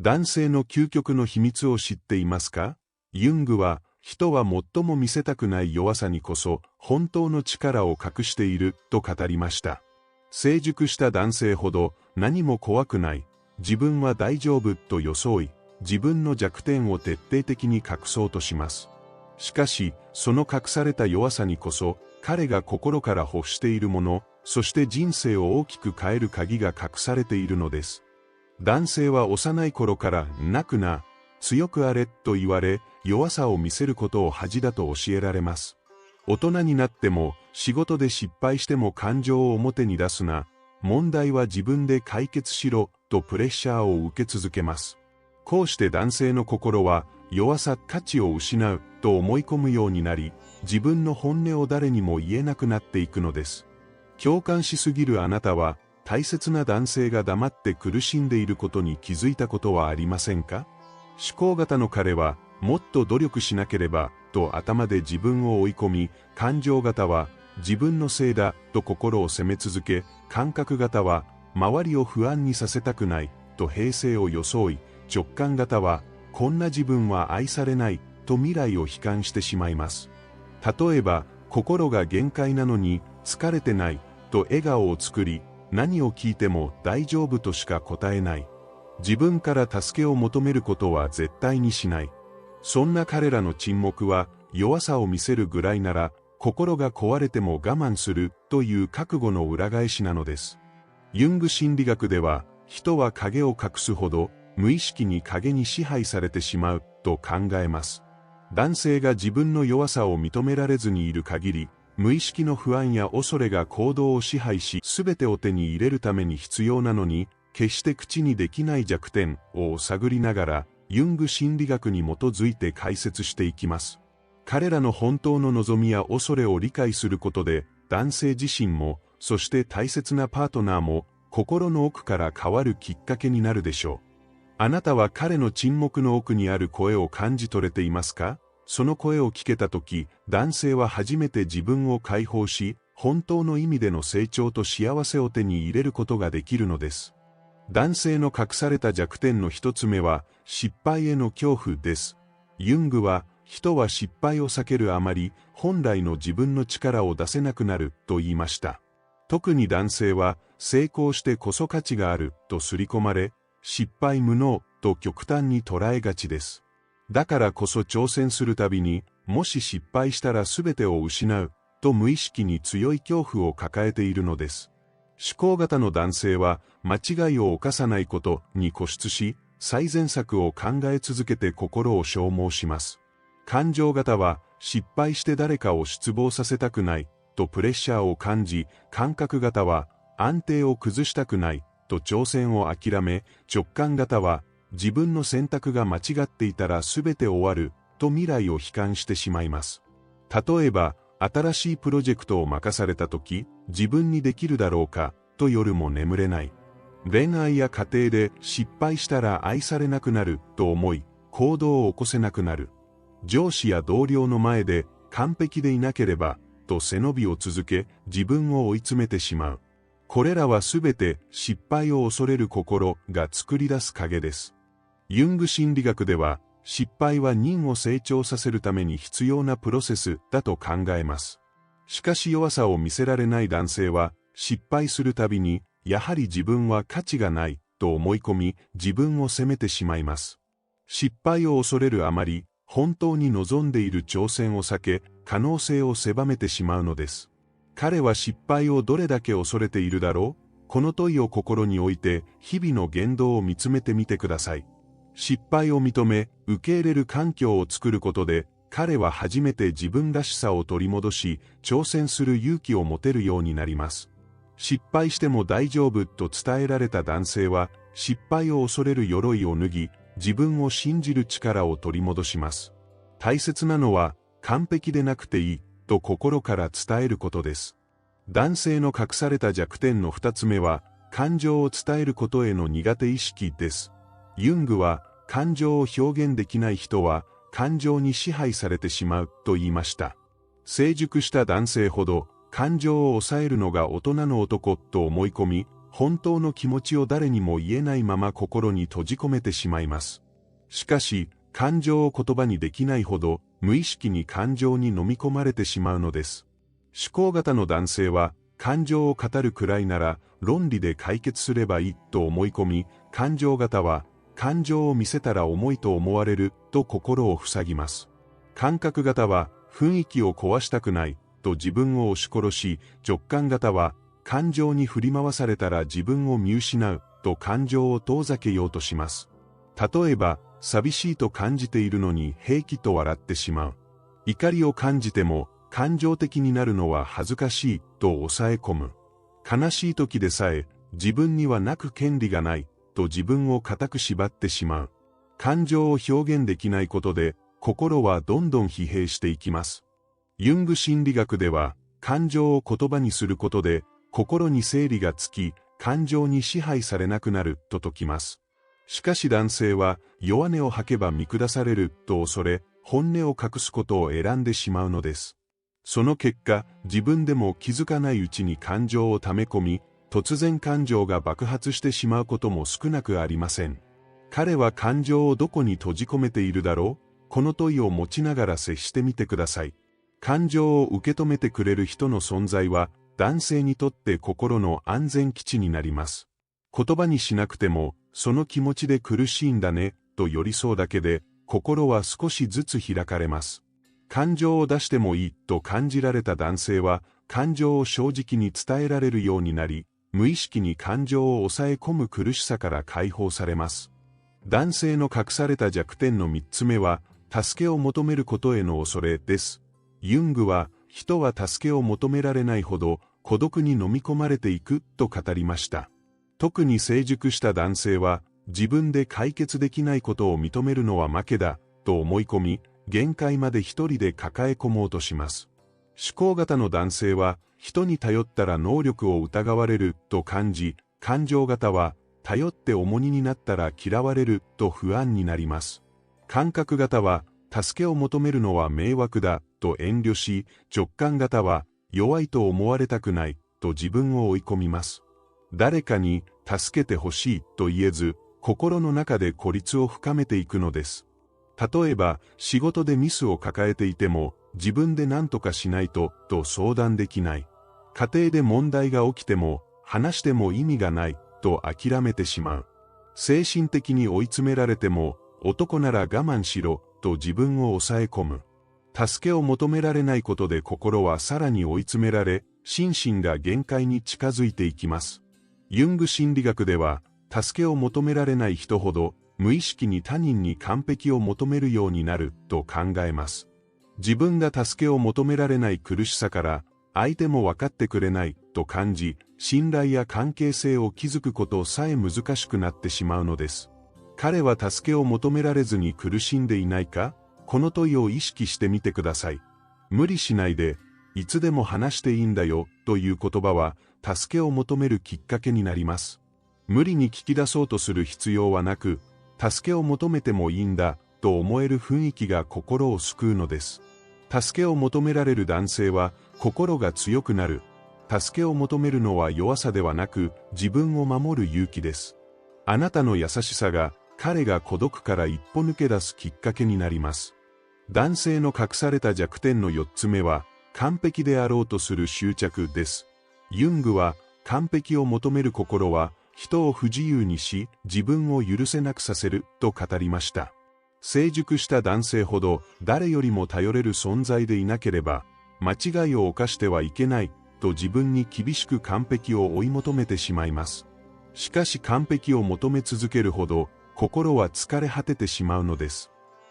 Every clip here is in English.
男性の究極の秘密を知っていますか？ユングは、人は最も見せたくない弱さにこそ本当の力を隠していると語りました。成熟した男性ほど何も怖くない、自分は大丈夫と装い、自分の弱点を徹底的に隠そうとします。しかし、その隠された弱さにこそ、彼が心から欲しているもの、そして人生を大きく変える鍵が隠されているのです。男性は幼い頃から泣くな、強くあれと言われ、弱さを見せることを恥だと教えられます。大人になっても、仕事で失敗しても感情を表に出すな、問題は自分で解決しろとプレッシャーを受け続けます。こうして男性の心は、弱さ価値を失うと思い込むようになり、自分の本音を誰にも言えなくなっていくのです。共感しすぎるあなたは、大切な男性が黙って苦しんでいることに気づいたことはありませんか？思考型の彼は、もっと努力しなければ、と頭で自分を追い込み、感情型は、自分のせいだ、と心を責め続け、感覚型は、周りを不安にさせたくない、と平静を装い、直感型は、こんな自分は愛されない、と未来を悲観してしまいます。例えば、心が限界なのに、疲れてない、と笑顔を作り、何を聞いても大丈夫としか答えない。自分から助けを求めることは絶対にしない。そんな彼らの沈黙は、弱さを見せるぐらいなら、心が壊れても我慢するという覚悟の裏返しなのです。ユング心理学では、人は影を隠すほど、無意識に影に支配されてしまうと考えます。男性が自分の弱さを認められずにいる限り、無意識の不安や恐れが行動を支配し、すべてを手に入れるために必要なのに、決して口にできない弱点を探りながら、ユング心理学に基づいて解説していきます。彼らの本当の望みや恐れを理解することで、男性自身も、そして大切なパートナーも、心の奥から変わるきっかけになるでしょう。あなたは彼の沈黙の奥にある声を感じ取れていますか？その声を聞けたとき、男性は初めて自分を解放し、本当の意味での成長と幸せを手に入れることができるのです。男性の隠された弱点の一つ目は、失敗への恐怖です。ユングは、人は失敗を避けるあまり、本来の自分の力を出せなくなると言いました。特に男性は、成功してこそ価値があると刷り込まれ、失敗無能と極端に捉えがちです。だからこそ挑戦するたびに、もし失敗したら全てを失う、と無意識に強い恐怖を抱えているのです。思考型の男性は、間違いを犯さないことに固執し、最善策を考え続けて心を消耗します。感情型は、失敗して誰かを失望させたくない、とプレッシャーを感じ、感覚型は、安定を崩したくない、と挑戦を諦め、直感型は、自分の選択が間違っていたら全て終わる、と未来を悲観してしまいます。例えば、新しいプロジェクトを任されたとき、自分にできるだろうか、と夜も眠れない。恋愛や家庭で失敗したら愛されなくなる、と思い、行動を起こせなくなる。上司や同僚の前で、完璧でいなければ、と背伸びを続け、自分を追い詰めてしまう。これらはすべて失敗を恐れる心が作り出す影です。ユング心理学では、失敗は人を成長させるために必要なプロセスだと考えます。しかし弱さを見せられない男性は、失敗するたびに、やはり自分は価値がない、と思い込み、自分を責めてしまいます。失敗を恐れるあまり、本当に望んでいる挑戦を避け、可能性を狭めてしまうのです。彼は失敗をどれだけ恐れているだろう？この問いを心に置いて、日々の言動を見つめてみてください。失敗を認め、受け入れる環境を作ることで、彼は初めて自分らしさを取り戻し、挑戦する勇気を持てるようになります。失敗しても大丈夫と伝えられた男性は、失敗を恐れる鎧を脱ぎ、自分を信じる力を取り戻します。大切なのは、完璧でなくていい、と心から伝えることです。男性の隠された弱点の二つ目は、感情を伝えることへの苦手意識です。ユングは、感情を表現できない人は、感情に支配されてしまうと言いました。成熟した男性ほど、感情を抑えるのが大人の男と思い込み、本当の気持ちを誰にも言えないまま心に閉じ込めてしまいます。しかし、感情を言葉にできないほど、無意識に感情に飲み込まれてしまうのです。思考型の男性は、感情を語るくらいなら、論理で解決すればいいと思い込み、感情型は、感情を見せたら重いと思われると心を塞ぎます。感覚型は、雰囲気を壊したくないと自分を押し殺し、直感型は、感情に振り回されたら自分を見失うと感情を遠ざけようとします。例えば、寂しいと感じているのに平気と笑ってしまう。怒りを感じても感情的になるのは恥ずかしいと抑え込む。悲しい時でさえ自分には泣く権利がないと自分を固く縛ってしまう。感情を表現できないことで心はどんどん疲弊していきます。ユング心理学では感情を言葉にすることで心に整理がつき感情に支配されなくなると説きます。しかし男性は弱音を吐けば見下されると恐れ、本音を隠すことを選んでしまうのです。その結果、自分でも気づかないうちに感情を溜め込み、突然感情が爆発してしまうことも少なくありません。彼は感情をどこに閉じ込めているだろう？この問いを持ちながら接してみてください。感情を受け止めてくれる人の存在は、男性にとって心の安全基地になります。言葉にしなくても、その気持ちで苦しいんだね、と寄り添うだけで、心は少しずつ開かれます。感情を出してもいいと感じられた男性は、感情を正直に伝えられるようになり、無意識に感情を抑え込む苦しさから解放されます。男性の隠された弱点の3つ目は、助けを求めることへの恐れです。ユングは、人は助けを求められないほど、孤独に飲み込まれていくと語りました。特に成熟した男性は、自分で解決できないことを認めるのは負けだ、と思い込み、限界まで一人で抱え込もうとします。思考型の男性は、人に頼ったら能力を疑われる、と感じ、感情型は、頼って重荷になったら嫌われる、と不安になります。感覚型は、助けを求めるのは迷惑だ、と遠慮し、直感型は、弱いと思われたくない、と自分を追い込みます。誰かに助けてほしいと言えず、心の中で孤立を深めていくのです。例えば、仕事でミスを抱えていても、自分で何とかしないと相談できない。家庭で問題が起きても、話しても意味がない、と諦めてしまう。精神的に追い詰められても、男なら我慢しろ、と自分を抑え込む。助けを求められないことで心はさらに追い詰められ、心身が限界に近づいていきます。ユング心理学では、助けを求められない人ほど、無意識に他人に完璧を求めるようになると考えます。自分が助けを求められない苦しさから、相手も分かってくれないと感じ、信頼や関係性を築くことさえ難しくなってしまうのです。彼は助けを求められずに苦しんでいないか？この問いを意識してみてください。無理しないで、いつでも話していいんだよという言葉は、助けを求めるきっかけになります。無理に聞き出そうとする必要はなく、助けを求めてもいいんだと思える雰囲気が心を救うのです。助けを求められる男性は心が強くなる。助けを求めるのは弱さではなく、自分を守る勇気です。あなたの優しさが彼が孤独から一歩抜け出すきっかけになります。男性の隠された弱点の4つ目は、完璧であろうとする執着です。ユングは、完璧を求める心は、人を不自由にし、自分を許せなくさせる、と語りました。成熟した男性ほど、誰よりも頼れる存在でいなければ、間違いを犯してはいけない、と自分に厳しく完璧を追い求めてしまいます。しかし完璧を求め続けるほど、心は疲れ果ててしまうのです。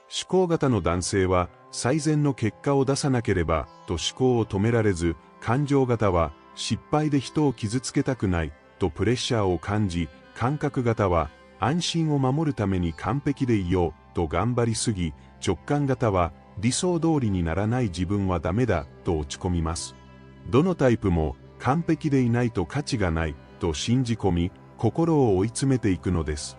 思考型の男性は、最善の結果を出さなければ、と思考を止められず、感情型は、失敗で人を傷つけたくない、とプレッシャーを感じ、感覚型は、安心を守るために完璧でいよう、と頑張りすぎ、直感型は、理想通りにならない自分はダメだ、と落ち込みます。どのタイプも、完璧でいないと価値がない、と信じ込み、心を追い詰めていくのです。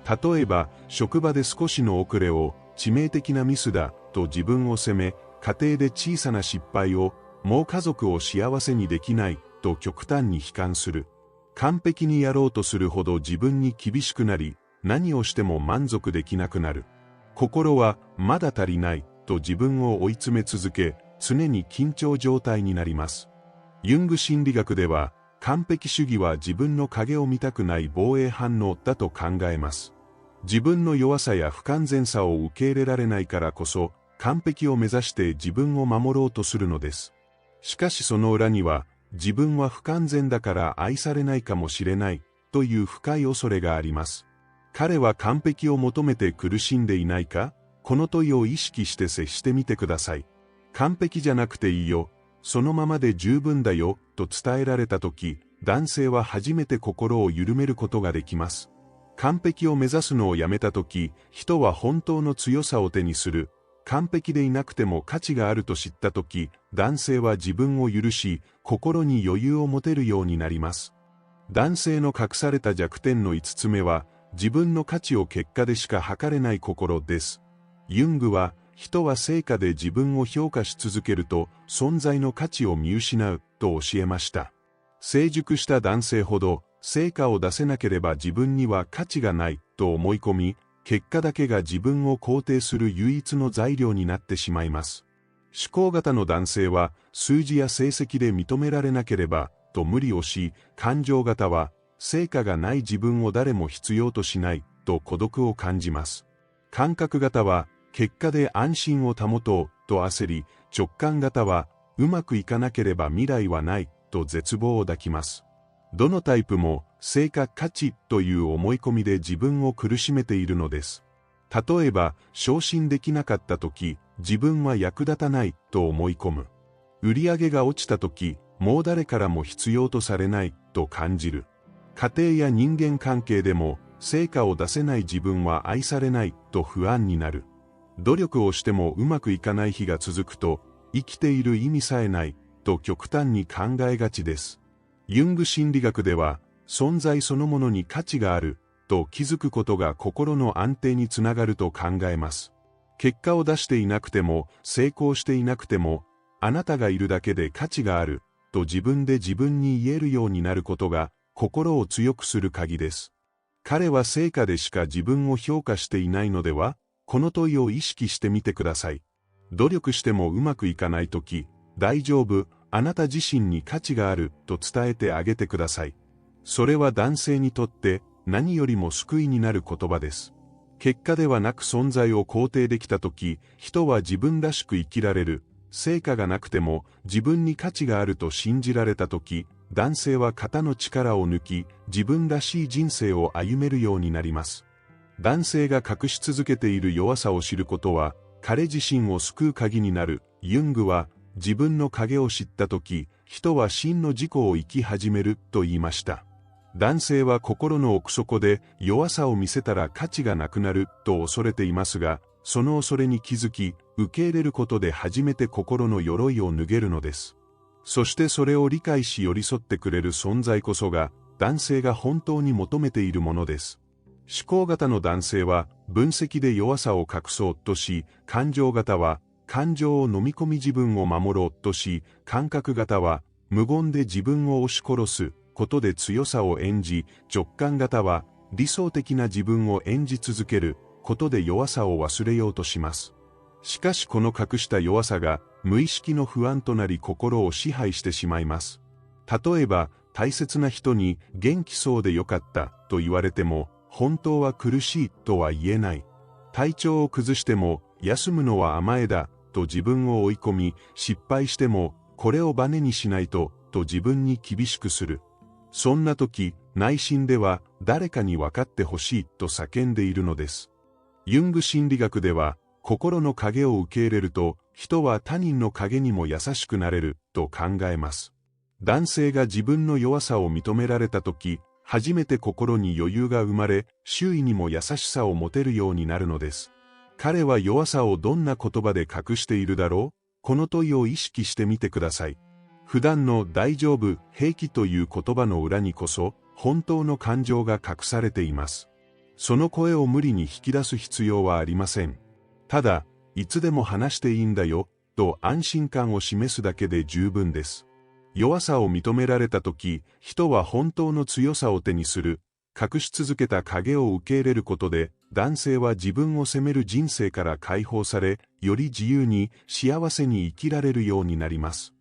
例えば、職場で少しの遅れを、致命的なミスだ、と自分を責め、家庭で小さな失敗を、もう家族を幸せにできない、と極端に悲観する。完璧にやろうとするほど自分に厳しくなり、何をしても満足できなくなる。心はまだ足りないと自分を追い詰め続け、常に緊張状態になります。ユング心理学では、完璧主義は自分の影を見たくない防衛反応だと考えます。自分の弱さや不完全さを受け入れられないからこそ、完璧を目指して自分を守ろうとするのです。しかしその裏には、自分は不完全だから愛されないかもしれないという深い恐れがあります。彼は完璧を求めて苦しんでいないか？この問いを意識して接してみてください。完璧じゃなくていいよ、そのままで十分だよと伝えられたとき、男性は初めて心を緩めることができます。完璧を目指すのをやめたとき、人は本当の強さを手にする。完璧でいなくても価値があると知ったとき、男性は自分を許し、心に余裕を持てるようになります。男性の隠された弱点の5つ目は、自分の価値を結果でしか測れない心です。ユングは、人は成果で自分を評価し続けると、存在の価値を見失う、と教えました。成熟した男性ほど、成果を出せなければ自分には価値がない、と思い込み、結果だけが自分を肯定する唯一の材料になってしまいます。思考型の男性は、数字や成績で認められなければ、と無理をし、感情型は、成果がない自分を誰も必要としない、と孤独を感じます。感覚型は、結果で安心を保とう、と焦り、直感型は、うまくいかなければ未来はない、と絶望を抱きます。どのタイプも、成果価値という思い込みで自分を苦しめているのです。例えば、昇進できなかった時、自分は役立たないと思い込む。売り上げが落ちた時、もう誰からも必要とされないと感じる。家庭や人間関係でも、成果を出せない自分は愛されないと不安になる。努力をしてもうまくいかない日が続くと、生きている意味さえないと極端に考えがちです。ユング心理学では、存在そのものに価値があると気づくことが心の安定につながると考えます。結果を出していなくても成功していなくてもあなたがいるだけで価値があると自分で自分に言えるようになることが心を強くする鍵です。彼は成果でしか自分を評価していないのでは？この問いを意識してみてください。努力してもうまくいかないとき、大丈夫、あなた自身に価値があると伝えてあげてください。それは男性にとって何よりも救いになる言葉です。結果ではなく存在を肯定できたとき、人は自分らしく生きられる。成果がなくても自分に価値があると信じられたとき、男性は肩の力を抜き、自分らしい人生を歩めるようになります。男性が隠し続けている弱さを知ることは、彼自身を救う鍵になる。ユングは、自分の影を知ったとき、人は真の自己を生き始めると言いました。男性は心の奥底で弱さを見せたら価値がなくなると恐れていますが、その恐れに気づき、受け入れることで初めて心の鎧を脱げるのです。そしてそれを理解し寄り添ってくれる存在こそが、男性が本当に求めているものです。思考型の男性は分析で弱さを隠そうとし、感情型は感情を飲み込み自分を守ろうとし、感覚型は無言で自分を押し殺すことで強さを演じ、直感型は理想的な自分を演じ続けることで弱さを忘れようとします。しかしこの隠した弱さが無意識の不安となり心を支配してしまいます。例えば大切な人に元気そうでよかったと言われても、本当は苦しいとは言えない。体調を崩しても休むのは甘えだと自分を追い込み、失敗してもこれをバネにしないと自分に厳しくする。そんな時、内心では誰かに分かってほしいと叫んでいるのです。ユング心理学では、心の影を受け入れると人は他人の影にも優しくなれると考えます。男性が自分の弱さを認められた時、初めて心に余裕が生まれ、周囲にも優しさを持てるようになるのです。彼は弱さをどんな言葉で隠しているだろう？この問いを意識してみてください。普段の大丈夫、平気という言葉の裏にこそ、本当の感情が隠されています。その声を無理に引き出す必要はありません。ただ、いつでも話していいんだよ、と安心感を示すだけで十分です。弱さを認められたとき、人は本当の強さを手にする。隠し続けた影を受け入れることで、男性は自分を責める人生から解放され、より自由に幸せに生きられるようになります。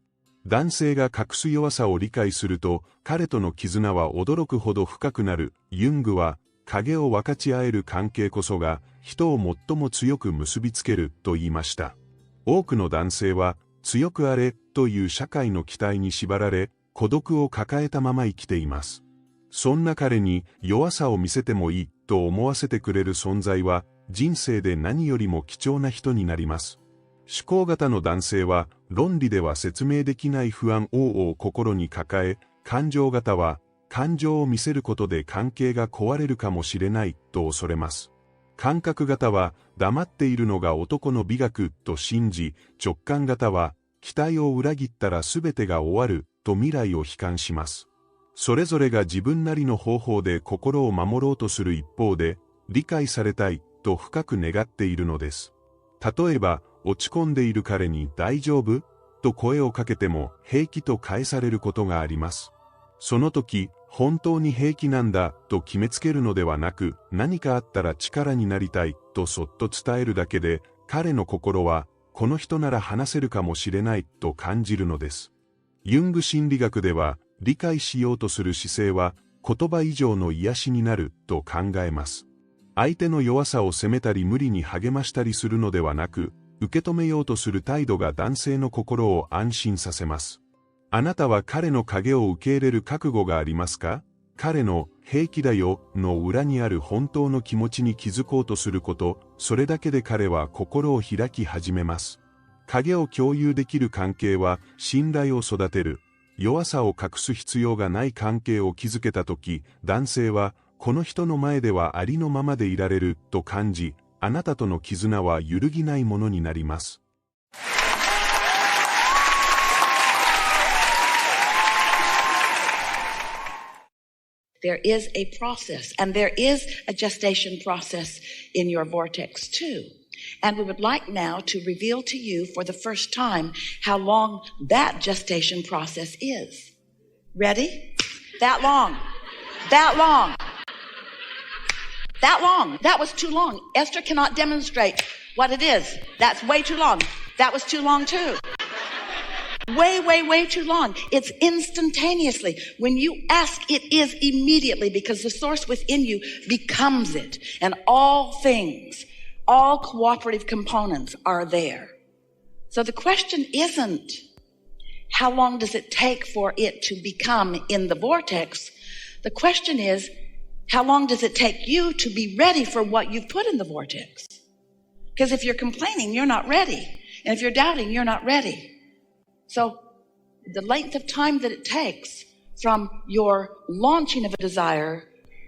男性が隠す弱さを理解すると、彼との絆は驚くほど深くなる。ユングは、影を分かち合える関係こそが、人を最も強く結びつけると言いました。多くの男性は、強くあれという社会の期待に縛られ、孤独を抱えたまま生きています。そんな彼に弱さを見せてもいいと思わせてくれる存在は、人生で何よりも貴重な人になります。思考型の男性は、論理では説明できない不安を心に抱え、感情型は、感情を見せることで関係が壊れるかもしれないと恐れます。感覚型は、黙っているのが男の美学と信じ、直感型は、期待を裏切ったら全てが終わると未来を悲観します。それぞれが自分なりの方法で心を守ろうとする一方で、理解されたいと深く願っているのです。例えば、落ち込んでいる彼に大丈夫と声をかけても平気と返されることがあります。その時、本当に平気なんだと決めつけるのではなく、何かあったら力になりたいとそっと伝えるだけで、彼の心は、この人なら話せるかもしれないと感じるのです。ユング心理学では、理解しようとする姿勢は、言葉以上の癒しになると考えます。相手の弱さを責めたり無理に励ましたりするのではなく、受け止めようとする態度が男性の心を安心させます。あなたは彼の影を受け入れる覚悟がありますか？彼の平気だよの裏にある本当の気持ちに気づこうとすること、それだけで彼は心を開き始めます。影を共有できる関係は信頼を育てる。弱さを隠す必要がない関係を築けたとき、男性はこの人の前ではありのままでいられると感じ、あなたとの絆は揺るぎないものになります。There is a process, and there is a gestation process in your vortex too. And we would like now to reveal to you for the first time how long that gestation process is. Ready? That long. That long. That long. That was too long. Esther cannot demonstrate what it is. That's way too long. That was too long too. Way too long. It's instantaneously. When you ask, it is immediately, because the source within you becomes it. And all things, all cooperative components are there. So the question isn't, how long does it take for it to become in the vortex? The question is, how long does it take you to be ready for what you've put in the vortex? Because if you're complaining, you're not ready. And if you're doubting, you're not ready. So the length of time that it takes from your launching of a desire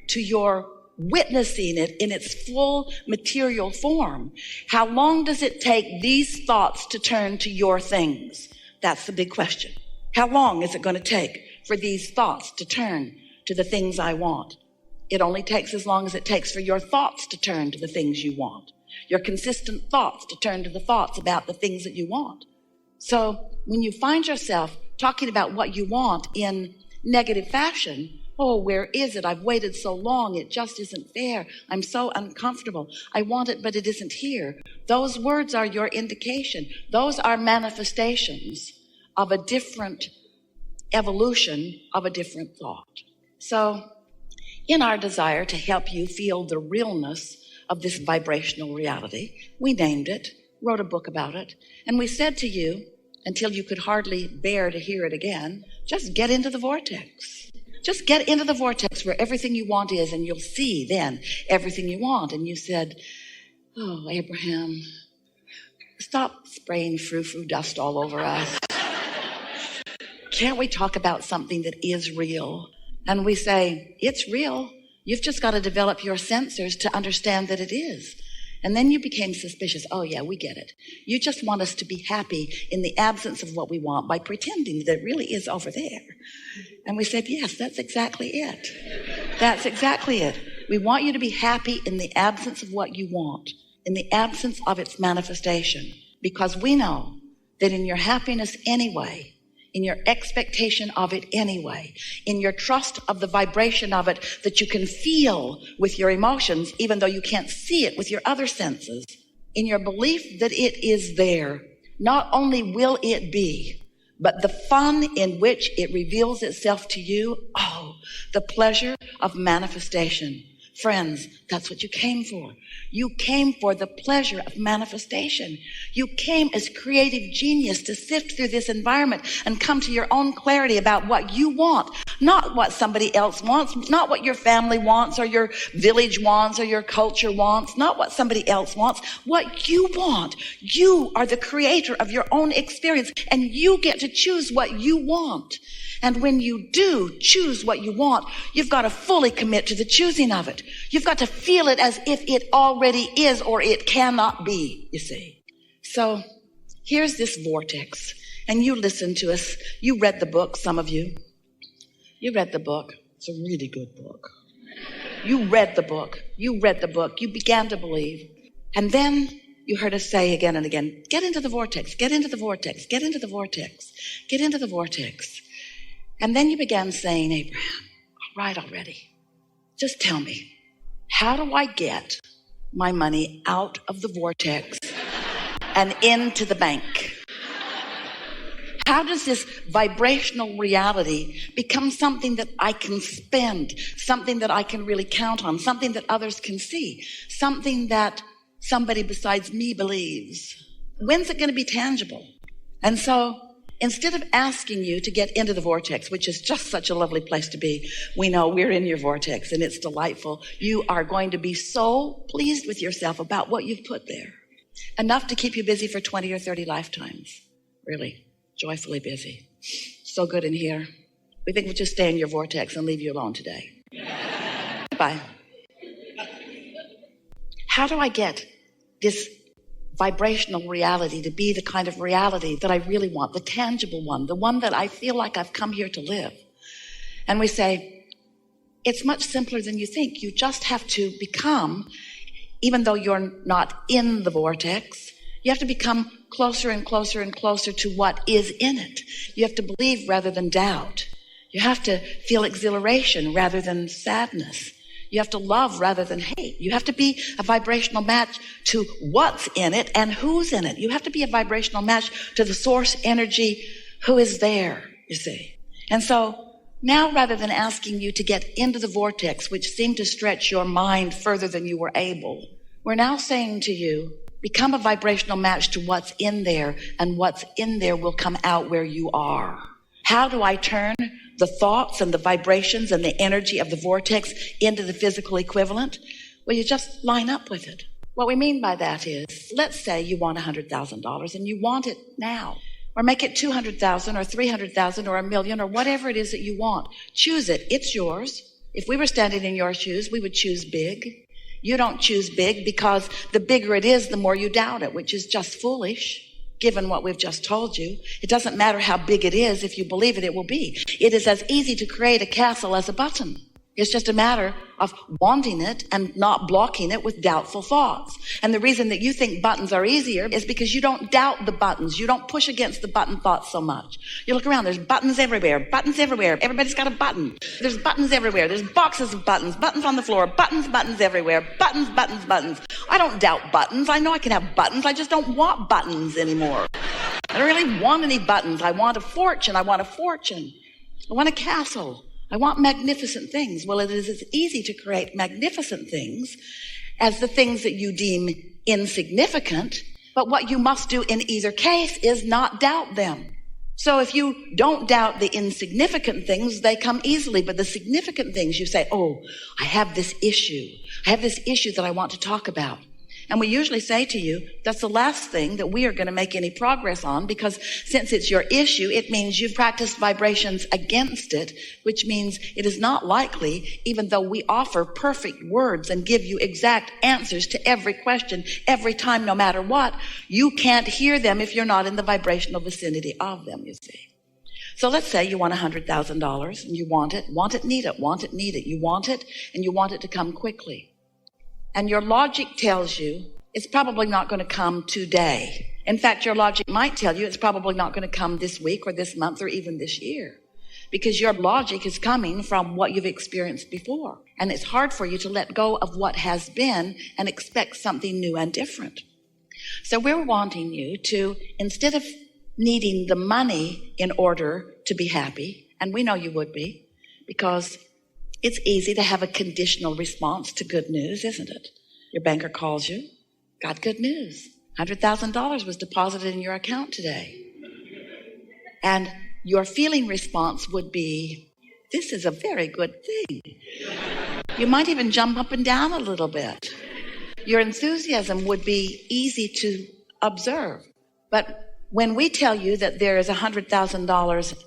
to your witnessing it in its full material form, how long does it take these thoughts to turn to your things? That's the big question. How long is it going to take for these thoughts to turn to the things I want? It only takes as long as it takes for your thoughts to turn to the things you want. Your consistent thoughts to turn to the thoughts about the things that you want. So when you find yourself talking about what you want in negative fashion, oh, where is it? I've waited so long. It just isn't fair. I'm so uncomfortable. I want it, but it isn't here. Those words are your indication. Those are manifestations of a different evolution of a different thought. So in our desire to help you feel the realness of this vibrational reality, we named it, wrote a book about it, and we said to you, until you could hardly bear to hear it again, just get into the vortex. Just get into the vortex where everything you want is, and you'll see then everything you want. And you said, oh, Abraham, stop spraying frou-frou dust all over us. Can't we talk about something that is real? And we say, it's real. You've just got to develop your sensors to understand that it is. And then you became suspicious. Oh, yeah, we get it. You just want us to be happy in the absence of what we want by pretending that it really is over there. And we said, yes, that's exactly it. That's exactly it. We want you to be happy in the absence of what you want, in the absence of its manifestation, because we know that in your happiness anyway, in your expectation of it anyway, in your trust of the vibration of it that you can feel with your emotions, even though you can't see it with your other senses, in your belief that it is there, not only will it be, but the fun in which it reveals itself to you, the pleasure of manifestation. Friends, that's what you came for. You came for the pleasure of manifestation. You came as creative genius to sift through this environment and come to your own clarity about what you want, not what somebody else wants, not what your family wants or your village wants or your culture wants, not what somebody else wants, what you want. You are the creator of your own experience, and you get to choose what you want. And when you do choose what you want, you've got to fully commit to the choosing of it. You've got to feel it as if it already is or it cannot be, you see. So here's this vortex. And you listen to us. You read the book, some of you. You read the book. It's a really good book. You read the book. You read the book. You began to believe. And then you heard us say again and again, get into the vortex, get into the vortex, get into the vortex, get into the vortex. And then you began saying, Abraham, all right already. Just tell me, how do I get my money out of the vortex and into the bank? How does this vibrational reality become something that I can spend, something that I can really count on, something that others can see, something that somebody besides me believes? When's it going to be tangible? And so instead of asking you to get into the vortex, which is just such a lovely place to be, we know we're in your vortex and it's delightful. You are going to be so pleased with yourself about what you've put there. Enough to keep you busy for 20 or 30 lifetimes. Really, joyfully busy. So good in here. We think we'll just stay in your vortex and leave you alone today. Bye. How do I get this vibrational reality to be the kind of reality that I really want, the tangible one, the one that I feel like I've come here to live? And we say, it's much simpler than you think. You just have to become, even though you're not in the vortex, you have to become closer and closer and closer to what is in it. You have to believe rather than doubt. You have to feel exhilaration rather than sadness. You have to love rather than hate. You have to be a vibrational match to what's in it and who's in it. You have to be a vibrational match to the source energy who is there, you see. And so now, rather than asking you to get into the vortex, which seemed to stretch your mind further than you were able, we're now saying to you, become a vibrational match to what's in there, and what's in there will come out where you are. How do I turn the thoughts and the vibrations and the energy of the vortex into the physical equivalent? Well, you just line up with it. What we mean by that is, let's say you want $100,000 and you want it now, or make it 200,000 or 300,000 or $1 million or whatever it is that you want. Choose it. It's yours. If we were standing in your shoes, we would choose big. You don't choose big because the bigger it is, the more you doubt it, which is just foolish. Given what we've just told you, it doesn't matter how big it is. If you believe it, it will be. It is as easy to create a castle as a button. It's just a matter of wanting it and not blocking it with doubtful thoughts. And the reason that you think buttons are easier is because you don't doubt the buttons. You don't push against the button thoughts so much. You look around, there's buttons everywhere, buttons everywhere. Everybody's got a button. There's buttons everywhere. There's boxes of buttons, buttons on the floor, buttons everywhere, buttons. I don't doubt buttons. I know I can have buttons. I just don't want buttons anymore. I don't really want any buttons. I want a fortune. I want a castle. I want magnificent things. Well, it is as easy to create magnificent things as the things that you deem insignificant. But what you must do in either case is not doubt them. So if you don't doubt the insignificant things, they come easily. But the significant things, you say, oh, I have this issue. I have this issue that I want to talk about. And we usually say to you, that's the last thing that we are going to make any progress on, because since it's your issue, it means you've practiced vibrations against it, which means it is not likely, even though we offer perfect words and give you exact answers to every question, every time, no matter what, you can't hear them if you're not in the vibrational vicinity of them, you see. So let's say you want $100,000 and you want it, need it. You want it and you want it to come quickly. And your logic tells you it's probably not going to come today. In fact, your logic might tell you it's probably not going to come this week or this month or even this year, because your logic is coming from what you've experienced before. And it's hard for you to let go of what has been and expect something new and different. So we're wanting you to, instead of needing the money in order to be happy, and we know you would be, because it's easy to have a conditional response to good news, isn't it? Your banker calls you, got good news. $100,000 was deposited in your account today. And your feeling response would be, this is a very good thing. You might even jump up and down a little bit. Your enthusiasm would be easy to observe. But when we tell you that there is $100,000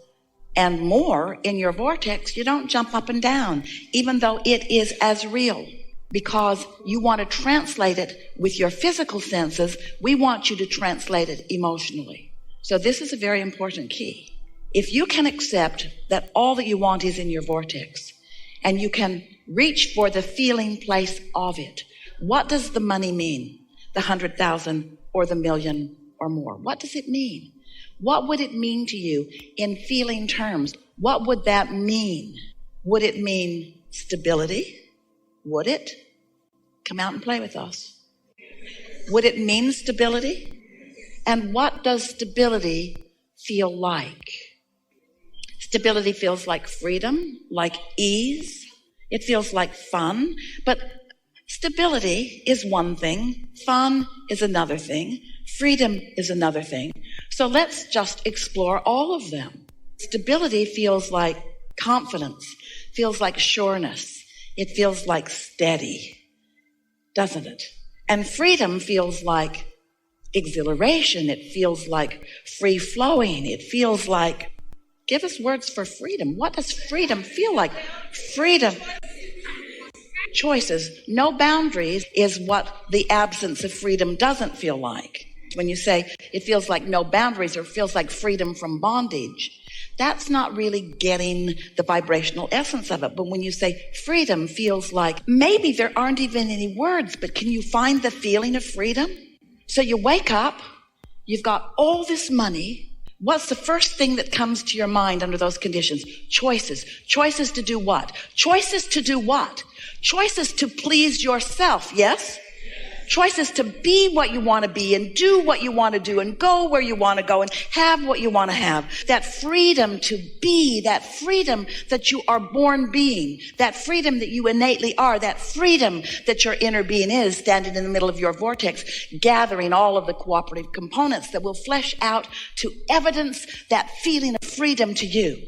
and more in your vortex, you don't jump up and down, even though it is as real. Because you want to translate it with your physical senses, we want you to translate it emotionally. So this is a very important key. If you can accept that all that you want is in your vortex, and you can reach for the feeling place of it, what does the money mean? The 100,000 or the million or more? What does it mean? What would it mean to you in feeling terms? What would that mean? Would it mean stability? Would it? Come out and play with us. Would it mean stability? And what does stability feel like? Stability feels like freedom, like ease. It feels like fun. But stability is one thing. Fun is another thing. Freedom is another thing. So let's just explore all of them. Stability feels like confidence, feels like sureness. It feels like steady, doesn't it? And freedom feels like exhilaration. It feels like free flowing. It feels like, give us words for freedom. What does freedom feel like? Freedom. Choices. No boundaries is what the absence of freedom doesn't feel like. When you say it feels like no boundaries or feels like freedom from bondage, that's not really getting the vibrational essence of it. But when you say freedom feels like, maybe there aren't even any words, but can you find the feeling of freedom? So you wake up, you've got all this money. What's the first thing that comes to your mind under those conditions? Choices. Choices to do what? Choices to do what? Choices to please yourself, yes? Choices to be what you want to be and do what you want to do and go where you want to go and have what you want to have. That freedom to be, that freedom that you are born being, that freedom that you innately are, that freedom that your inner being is standing in the middle of your vortex, gathering all of the cooperative components that will flesh out to evidence that feeling of freedom to you.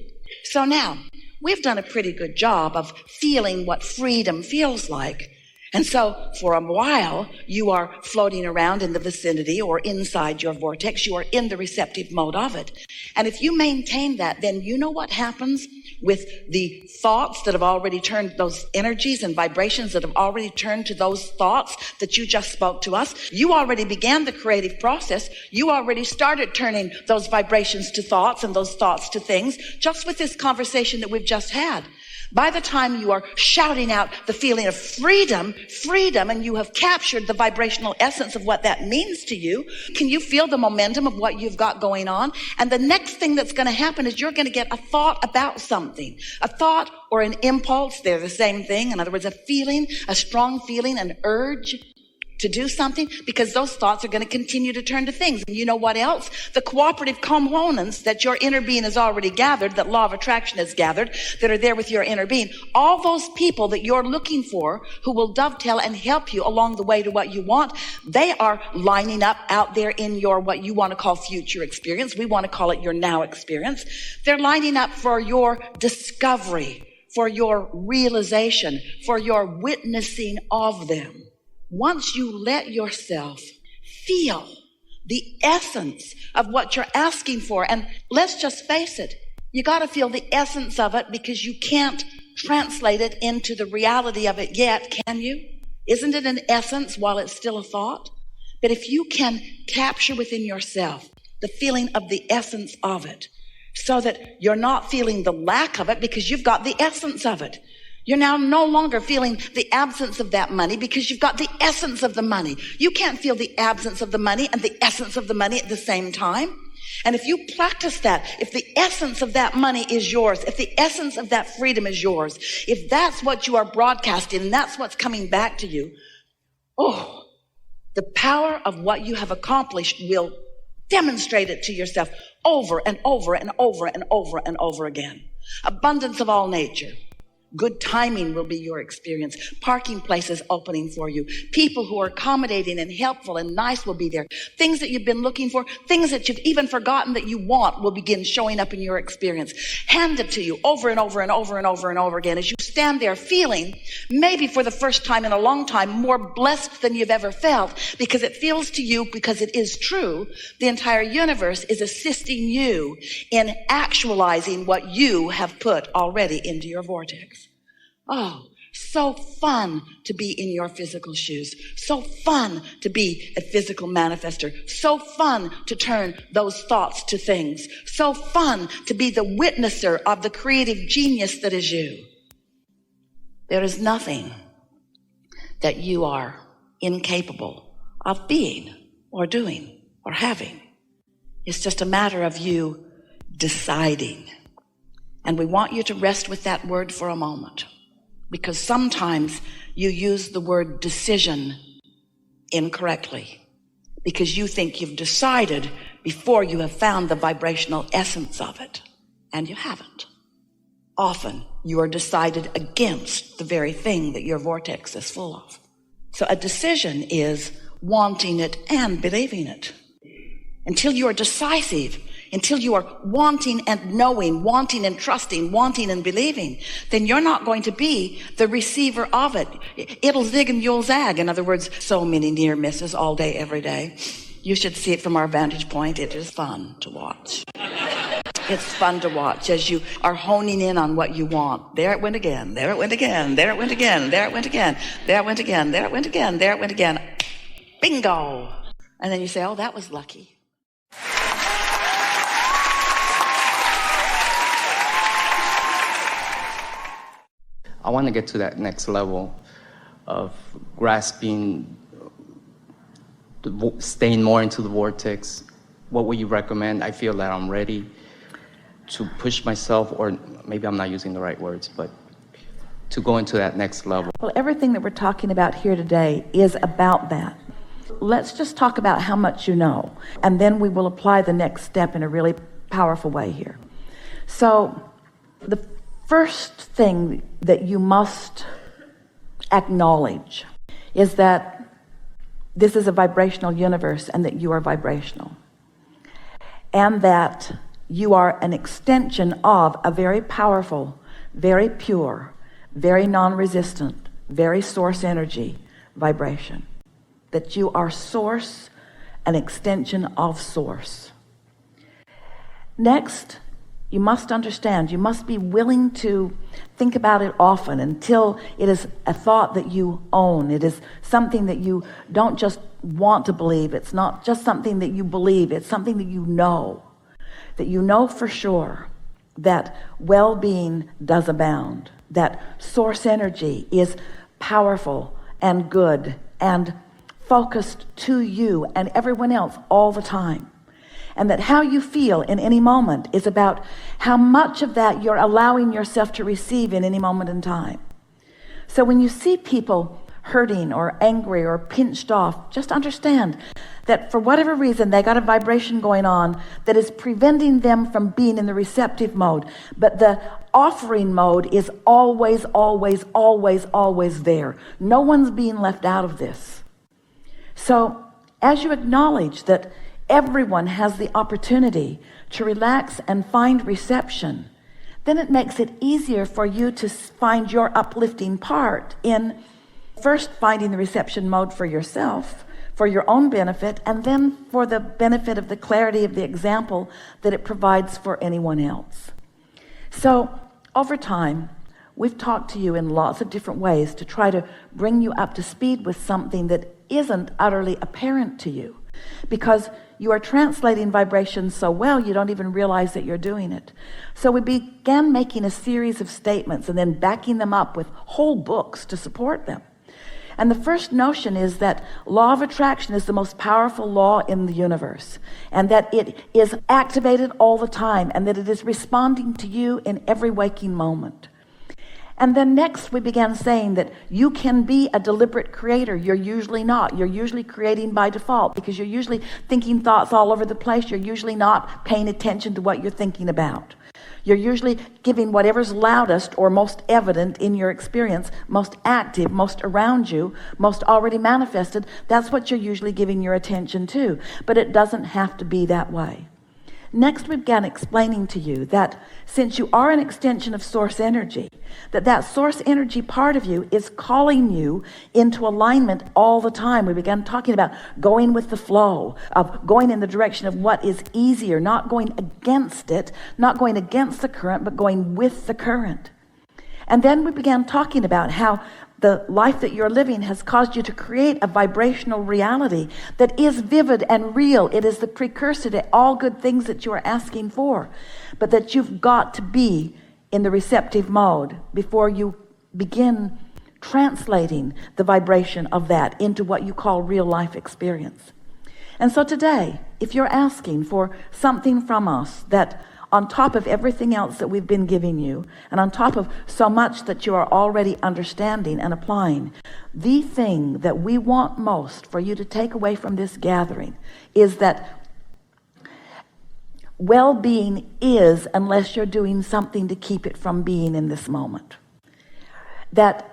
So now, we've done a pretty good job of feeling what freedom feels like. And so for a while, you are floating around in the vicinity or inside your vortex. You are in the receptive mode of it. And if you maintain that, then you know what happens with the thoughts that have already turned, those energies and vibrations that have already turned to those thoughts that you just spoke to us. You already began the creative process. You already started turning those vibrations to thoughts and those thoughts to things just with this conversation that we've just had. By the time you are shouting out the feeling of freedom, and you have captured the vibrational essence of what that means to you, can you feel the momentum of what you've got going on? And the next thing that's going to happen is you're going to get a thought about something. A thought or an impulse, they're the same thing. In other words, a feeling, a strong feeling, an urge to do something, because those thoughts are going to continue to turn to things. And you know what else? The cooperative components that your inner being has already gathered, that law of attraction has gathered, that are there with your inner being. All those people that you're looking for who will dovetail and help you along the way to what you want, they are lining up out there in your, what you want to call future experience. We want to call it your now experience. They're lining up for your discovery, for your realization, for your witnessing of them. Once you let yourself feel the essence of what you're asking for, and let's just face it, you got to feel the essence of it, because you can't translate it into the reality of it yet, can you? Isn't it an essence while it's still a thought? But if you can capture within yourself the feeling of the essence of it, so that you're not feeling the lack of it because you've got the essence of it. You're now no longer feeling the absence of that money because you've got the essence of the money. You can't feel the absence of the money and the essence of the money at the same time. And if you practice that, if the essence of that money is yours, if the essence of that freedom is yours, if that's what you are broadcasting and that's what's coming back to you, oh, the power of what you have accomplished will demonstrate it to yourself over and over and over and over and over again. Abundance of all nature. Good timing will be your experience. Parking places opening for you. People who are accommodating and helpful and nice will be there. Things that you've been looking for, things that you've even forgotten that you want will begin showing up in your experience. Handed to you over and over and over and over and over again as you stand there feeling, maybe for the first time in a long time, more blessed than you've ever felt, because it feels to you, because it is true, the entire universe is assisting you in actualizing what you have put already into your vortex. Oh, so fun to be in your physical shoes. So fun to be a physical manifester. So fun to turn those thoughts to things. So fun to be the witnesser of the creative genius that is you. There is nothing that you are incapable of being or doing or having. It's just a matter of you deciding. And we want you to rest with that word for a moment. Because sometimes you use the word decision incorrectly, because you think you've decided before you have found the vibrational essence of it, and you haven't. Often you are decided against the very thing that your vortex is full of. So a decision is wanting it and believing it. Until you are decisive, until you are wanting and knowing, wanting and trusting, wanting and believing, then you're not going to be the receiver of it. It'll zig and you'll zag. In other words, so many near misses all day, every day. You should see it from our vantage point. It is fun to watch. It's fun to watch as you are honing in on what you want. There it went again. There it went again. There it went again. There it went again. There it went again. There it went again. There it went again. Bingo. And then you say, oh, that was lucky. I want to get to that next level of grasping, staying more into the vortex. What would you recommend? I feel that I'm ready to push myself, or maybe I'm not using the right words, but to go into that next level. Well, everything that we're talking about here today is about that. Let's just talk about how much you know, and then we will apply the next step in a really powerful way here. So the first thing that you must acknowledge is that this is a vibrational universe and that you are vibrational, and that you are an extension of a very powerful, very pure, very non-resistant, very source energy vibration. That you are source, an extension of source. Next, you must understand, you must be willing to think about it often until it is a thought that you own. It is something that you don't just want to believe. It's not just something that you believe. It's something that you know for sure, that well-being does abound, that source energy is powerful and good and focused to you and everyone else all the time. And that how you feel in any moment is about how much of that you're allowing yourself to receive in any moment in time. So when you see people hurting or angry or pinched off, just understand that for whatever reason they got a vibration going on that is preventing them from being in the receptive mode. But the offering mode is always, always, always, always there. No one's being left out of this. So as you acknowledge that everyone has the opportunity to relax and find reception, then it makes it easier for you to find your uplifting part in first finding the reception mode for yourself, for your own benefit, and then for the benefit of the clarity of the example that it provides for anyone else. So over time, we've talked to you in lots of different ways to try to bring you up to speed with something that isn't utterly apparent to you. because you are translating vibrations so well you don't even realize that you're doing it. So we began making a series of statements and then backing them up with whole books to support them. And the first notion is that law of attraction is the most powerful law in the universe, and that it is activated all the time, and that it is responding to you in every waking moment. And then next we began saying that you can be a deliberate creator. You're usually not. You're usually creating by default because you're usually thinking thoughts all over the place. You're usually not paying attention to what you're thinking about. You're usually giving whatever's loudest or most evident in your experience, most active, most around you, most already manifested. That's what you're usually giving your attention to. But it doesn't have to be that way. Next, we began explaining to you that since you are an extension of source energy, that source energy part of you is calling you into alignment all the time. We began talking about going with the flow, of going in the direction of what is easier, not going against it, not going against the current, but going with the current. And then we began talking about how the life that you're living has caused you to create a vibrational reality that is vivid and real. It is the precursor to all good things that you are asking for, but that you've got to be in the receptive mode before you begin translating the vibration of that into what you call real life experience. And so today, if you're asking for something from us that on top of everything else that we've been giving you, and on top of so much that you are already understanding and applying, the thing that we want most for you to take away from this gathering is that well-being is, unless you're doing something to keep it from being in this moment. That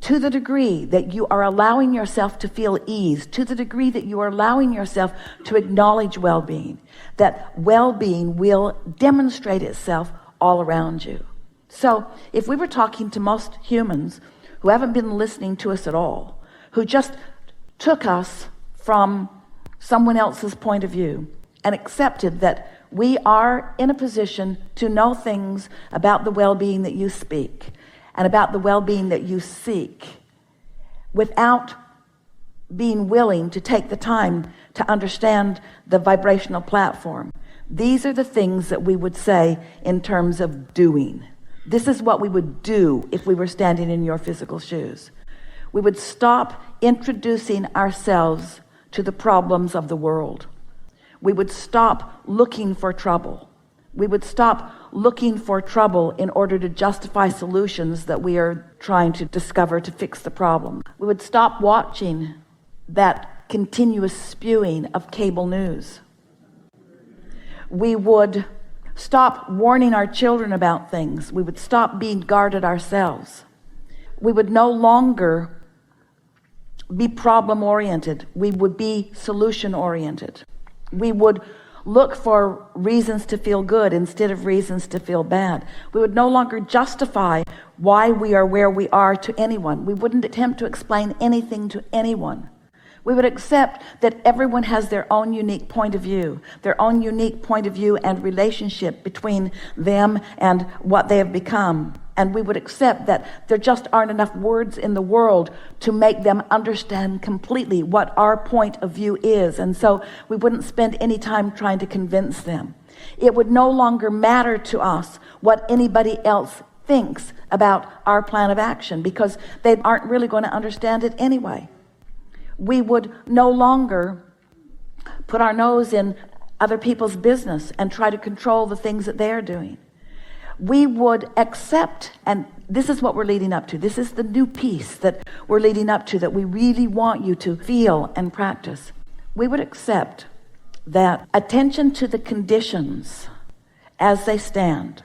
to the degree that you are allowing yourself to feel ease, to the degree that you are allowing yourself to acknowledge well-being, that well-being will demonstrate itself all around you. So if we were talking to most humans who haven't been listening to us at all, who just took us from someone else's point of view and accepted that we are in a position to know things about the well-being that you speak and about the well-being that you seek, without being willing to take the time to understand the vibrational platform. These are the things that we would say in terms of doing. This is what we would do if we were standing in your physical shoes. We would stop introducing ourselves to the problems of the world. We would stop looking for trouble. We would stop looking for trouble in order to justify solutions that we are trying to discover to fix the problem. We would stop watching that continuous spewing of cable news. We would stop warning our children about things. We would stop being guarded ourselves. We would no longer be problem-oriented. We would be solution-oriented. We would look for reasons to feel good instead of reasons to feel bad. We would no longer justify why we are where we are to anyone. We wouldn't attempt to explain anything to anyone. We would accept that everyone has their own unique point of view, and relationship between them and what they have become. And we would accept that there just aren't enough words in the world to make them understand completely what our point of view is. And so we wouldn't spend any time trying to convince them. It would no longer matter to us what anybody else thinks about our plan of action, because they aren't really going to understand it anyway. We would no longer put our nose in other people's business and try to control the things that they're doing. We would accept, and this is what we're leading up to. This is the new piece that we're leading up to, that we really want you to feel and practice. We would accept that attention to the conditions as they stand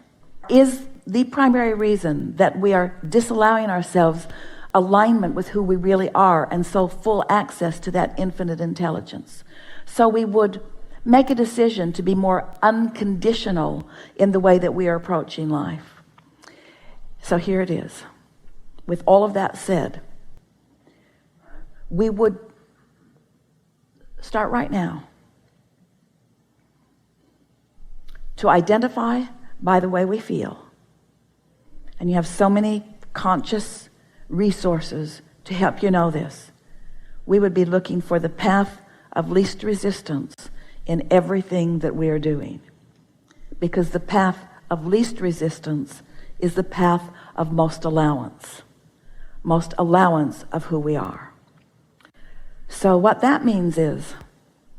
is the primary reason that we are disallowing ourselves alignment with who we really are, and so full access to that infinite intelligence. So we would make a decision to be more unconditional in the way that we are approaching life. So here it is. With all of that said, we would start right now to identify by the way we feel. And you have so many conscious resources to help you know this. We would be looking for the path of least resistance in everything that we are doing. Because the path of least resistance is the path of most allowance of who we are. So what that means is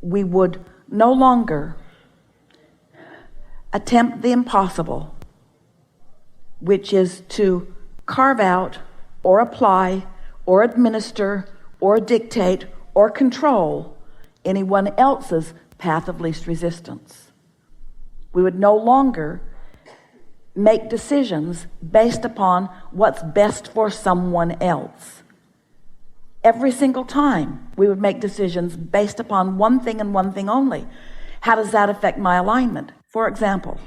we would no longer attempt the impossible, which is to carve out or apply or administer or dictate or control anyone else's path of least resistance. We would no longer make decisions based upon what's best for someone else. Every single time we would make decisions based upon one thing and one thing only. How does that affect my alignment? For example,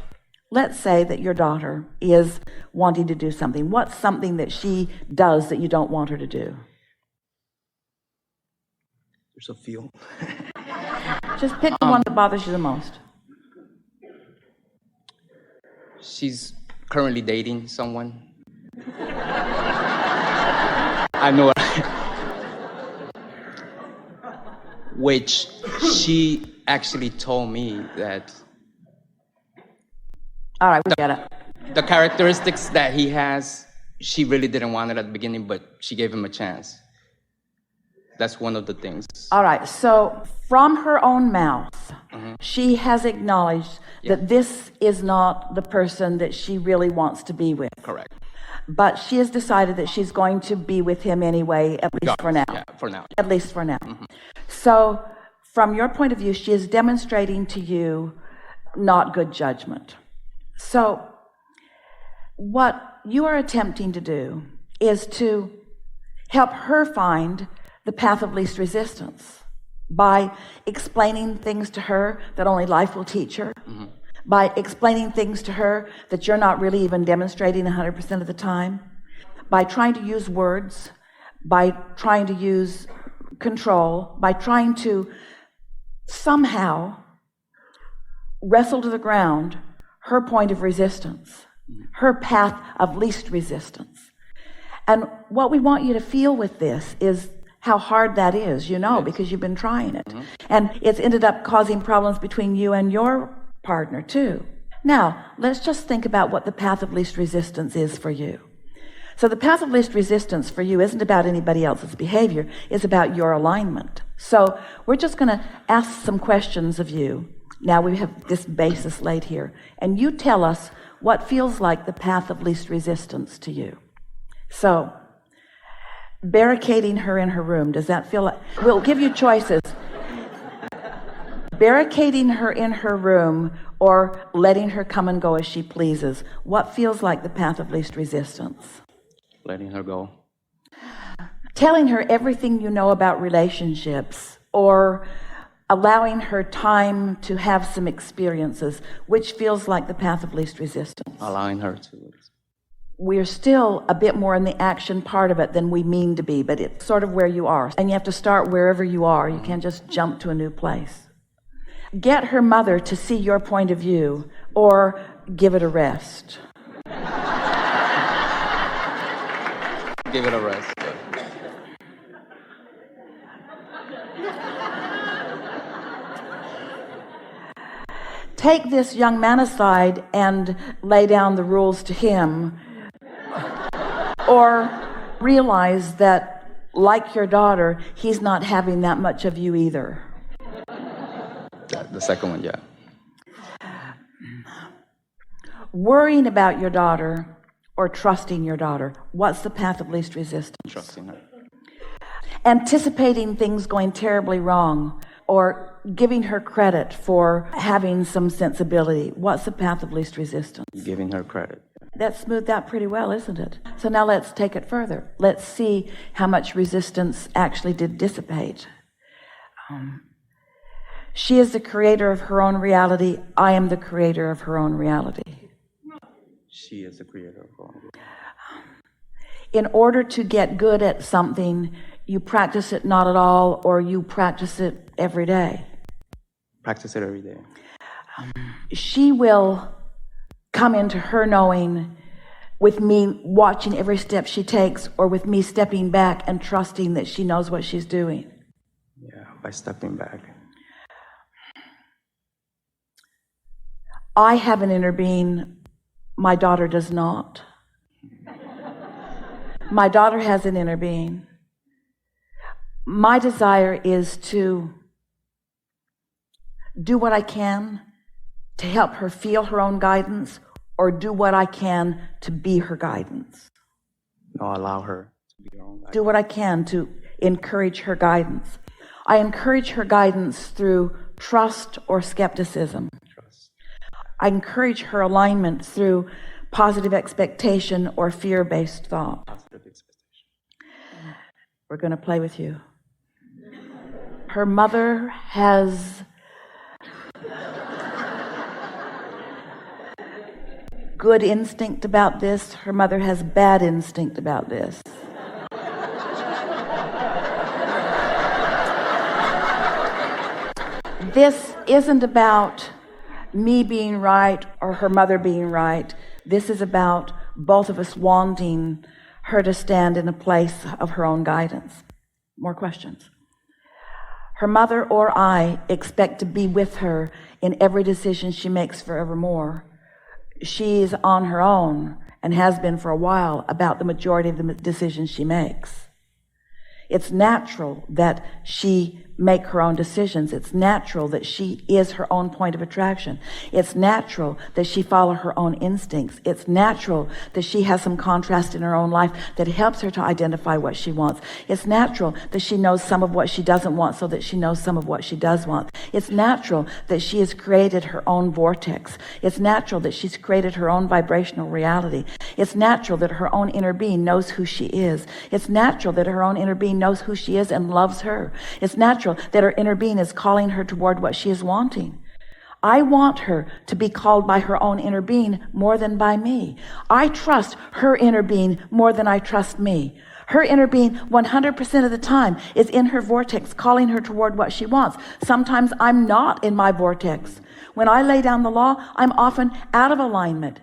let's say that your daughter is wanting to do something. What's something that she does that you don't want her to do? There's a few. Just pick the one that bothers you the most. She's currently dating someone. I know it. Which she actually told me that all right, we get it. The characteristics that he has, she really didn't want it at the beginning, but she gave him a chance. That's one of the things. All right, so from her own mouth, she has acknowledged that this is not the person that she really wants to be with. Correct. But she has decided that she's going to be with him anyway, at least for now. Yeah, for now. At least for now. So from your point of view, she is demonstrating to you not good judgment. So what you are attempting to do is to help her find the path of least resistance by explaining things to her that only life will teach her, by explaining things to her that you're not really even demonstrating 100% of the time, by trying to use words, by trying to use control, by trying to somehow wrestle to the ground her point of resistance, her path of least resistance. And what we want you to feel with this is how hard that is, you know, because you've been trying it. And it's ended up causing problems between you and your partner too. Now, let's just think about what the path of least resistance is for you. So the path of least resistance for you isn't about anybody else's behavior, it's about your alignment. So we're just going to ask some questions of you. Now we have this basis laid here. And you tell us what feels like the path of least resistance to you. So, barricading her in her room, does that feel like... We'll give you choices. Barricading her in her room or letting her come and go as she pleases. What feels like the path of least resistance? Letting her go. Telling her everything you know about relationships or allowing her time to have some experiences, which feels like the path of least resistance. Allowing her to. We're still a bit more in the action part of it than we mean to be, but it's sort of where you are. And you have to start wherever you are. You can't just jump to a new place. Get her mother to see your point of view or give it a rest. Give it a rest. Take this young man aside and lay down the rules to him, or realize that, like your daughter, he's not having that much of you either. The second one, yeah. Worrying about your daughter or trusting your daughter, what's the path of least resistance? Trusting her. Anticipating things going terribly wrong or giving her credit for having some sensibility, what's the path of least resistance? Giving her credit. That smoothed out pretty well, isn't it? So now let's take it further. Let's see how much resistance actually did dissipate. She is the creator of her own reality. I am the creator of her own reality. She is the creator of her own reality. In order to get good at something, you practice it not at all, or you practice it every day. Practice it every day. She will come into her knowing with me watching every step she takes, or with me stepping back and trusting that she knows what she's doing. Yeah. by stepping back? I have an inner being. My daughter does not. My daughter has an inner being. My desire is to do what I can to help her feel her own guidance, or do what I can to be her guidance. No, allow her to be her own guidance. Do what I can to encourage her guidance. I encourage her guidance through trust or skepticism. I encourage her alignment through positive expectation or fear-based thought. Positive expectation. We're going to play with you. Her mother has good instinct about this. Her mother has bad instinct about this. This isn't about me being right or her mother being right. This is about both of us wanting her to stand in a place of her own guidance. More questions? Her mother or I expect to be with her in every decision she makes forevermore. She's on her own and has been for a while about the majority of the decisions she makes. It's natural that she make her own decisions. It's natural that she is her own point of attraction. It's natural that she follow her own instincts. It's natural that she has some contrast in her own life that helps her to identify what she wants. It's natural that she knows some of what she doesn't want so that she knows some of what she does want. It's natural that she has created her own vortex. It's natural that she's created her own vibrational reality. It's natural that her own inner being knows who she is. It's natural that her own inner being knows who she is and loves her. It's natural that her inner being is calling her toward what she is wanting. I want her to be called by her own inner being more than by me. I trust her inner being more than I trust me. Her inner being 100% of the time is in her vortex, calling her toward what she wants. Sometimes I'm not in my vortex. When I lay down the law, I'm often out of alignment.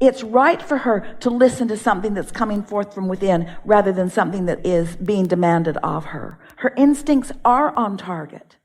It's right for her to listen to something that's coming forth from within rather than something that is being demanded of her. Her instincts are on target.